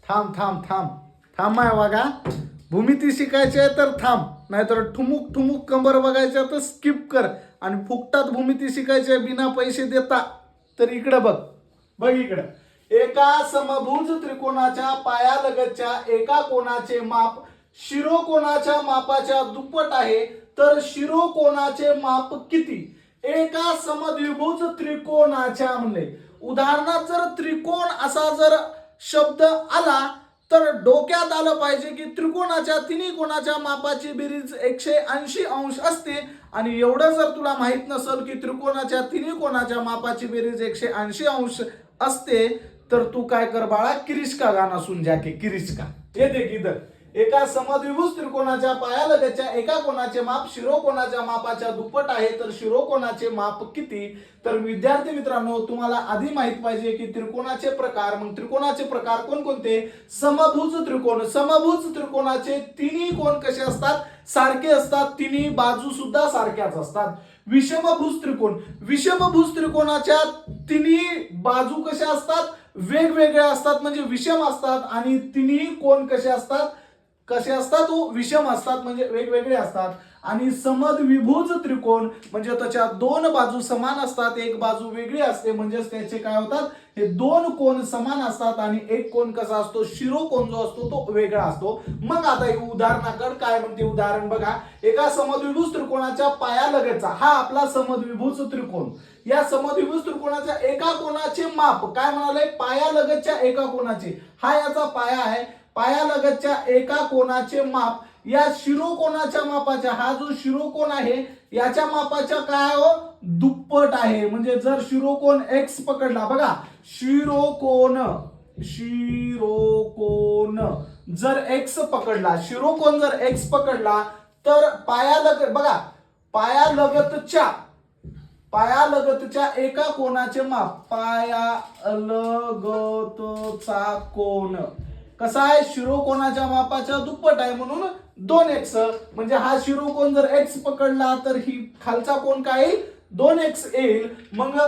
थांब थांब थांब थांब आहे बघा. भूमिती शिकायची आहे तर थांब, नाहीतर ठुमुक ठुमुक कंबर बघायच्या तर स्किप कर. आणि फुकटात भूमिती शिकायची आहे बिना पैसे देता तर इकडे बघ. बघ इकडे. एका समभुज त्रिकोणाच्या पायालगतच्या एका कोणाचे माप शिरोकोणाच्या मापाच्या दुप्पट आहे, तर शिरोकोणाचे माप किती? एका समद्विभुज त्रिकोणाच्या म्हणले. उदाहरणात जर त्रिकोण असा जर शब्द आला तर डोक्यात आलं पाहिजे की त्रिकोणाच्या तिन्ही कोणाच्या मापाची बेरीज 180 अंश असते. आणि एवढं जर तुला माहित नसेल की त्रिकोणाच्या तिन्ही कोणाच्या मापाची बेरीज 180 अंश असते, तर तू काय कर बाळा, किरिश्का गाणं सुन जाके. किरिश्का ये देख इधर. एका समद्विभुज त्रिकोणाच्या पायालगतच्या एका कोणाचे माप शिरोकोणाच्या मापाच्या दुप्पट आहे, तर शिरोकोणाचे माप किती? तर विद्यार्थी मित्रांनो, तुम्हाला आधी माहित पाहिजे की त्रिकोणाचे प्रकार. मग त्रिकोणाचे प्रकार कोणकोणते? समभुज त्रिकोण. समभुज त्रिकोणाचे तिन्ही कोण कसे असतात? सारखे असतात. तिन्ही बाजू सुद्धा सारख्याच असतात. विषमभुज त्रिकोण. विषमभुज त्रिकोणाच्या तिन्ही बाजू कशा असतात? वेगवेगळ्या असतात, म्हणजे विषम असतात. आणि तिन्ही कोण कसे असतात? कसे असतात? विषम असतात, म्हणजे वेगवेगळे असतात. आणि समद्विभुज त्रिकोण म्हणजे त्याच्या दोन बाजू समान असतात, एक बाजू वेगळी असते, म्हणजे त्याचे काय होतात? हे दोन कोण समान असतात आणि एक कोण कसा असतो? शिरोकोण जो असतो तो वेगळा असतो. मग आता हे उदाहरणाकडे काय म्हणते उदाहरण बघा. एका समद्विभुज त्रिकोणाच्या पायालगतचा हा आपला समद्विभुज त्रिकोण. या समद्विभुज त्रिकोणाच्या एका कोणाचे माप काय म्हणाले? पायालगतच्या एका कोणाचे. हा याचा पाया आहे. पायालगतच्या एका कोणाचे माप या शिरोकोणाच्या मापाच्या, हा जो शिरोकोण आहे याच्या मापाच्या काय हो? दुप्पट आहे. म्हणजे जर शिरोकोण x पकडला, बघा शिरोकोण जर x पकडला, शिरोकोण जर x पकडला, तर बघा पायालगतच्या एका कोणाचे माप, पायालगतचा कोण कसा आहे? शिरोकोणाच्या मापाच्या दुप्पट आहे, म्हणून 2x. म्हणजे हा शिरोकोण जर x पकडला तर ही खालचा कोण काय? 2x येईल. मग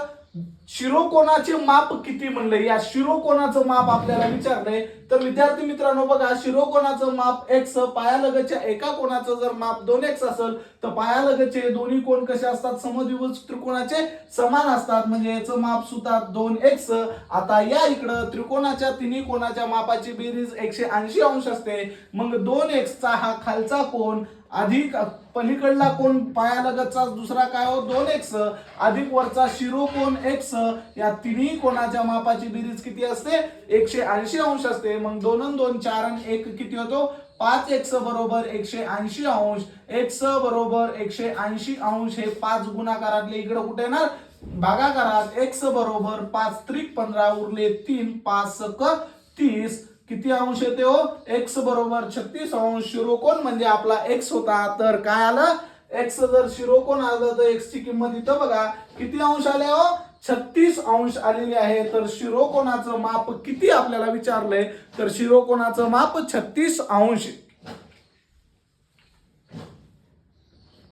शिरोकोणाचे माप किती म्हणले? या शिरोकोणाचं माप आपल्याला विचारलंय. तर विद्यार्थी मित्रांनो बघा, शिरोकोणाचं माप x, पायालगतच्या एका कोणाचं जर माप 2x असेल, तर पायालगतचे दोन्ही कोण कसे असतात? समद्विभुज त्रिकोणाचे समान असतात, म्हणजे याचं माप सुद्धा 2x. आता या इकडं त्रिकोणाच्या तिन्ही कोणाच्या मापाची बेरीज 180 अंश असते. मग 2x चा हा खालचा कोण अधिक पलीकडला कोण पायालगतचा दुसरा काय हो? 2x अधिक वरचा शिरोकोण x, या तिन्ही कोणाच्या मापाची बेरीज किती असते? 180 अंश असते. मग 2 आणि 2 4 आणि 1 किती होतो? 5x बरोबर 180 अंश. x बरोबर 180 अंश. हे 5 गुणाकारातले इकडे कुठे येणार? भागाकारात. x बरोबर 5 त्रिक 15 उरले 3, 5 सक 30. किती अंश येते हो? x बरोबर 36 अंश. शिरोकोण म्हणजे आपला x होता, तर काय आलं? x जर शिरोकोण आलं तर x ची किंमत इथं बघा किती अंश आले हो? 36 अंश आलेली आहे. तर शिरोकोणाचं माप किती आपल्याला विचारलंय? तर शिरोकोणाचं माप 36 अंश.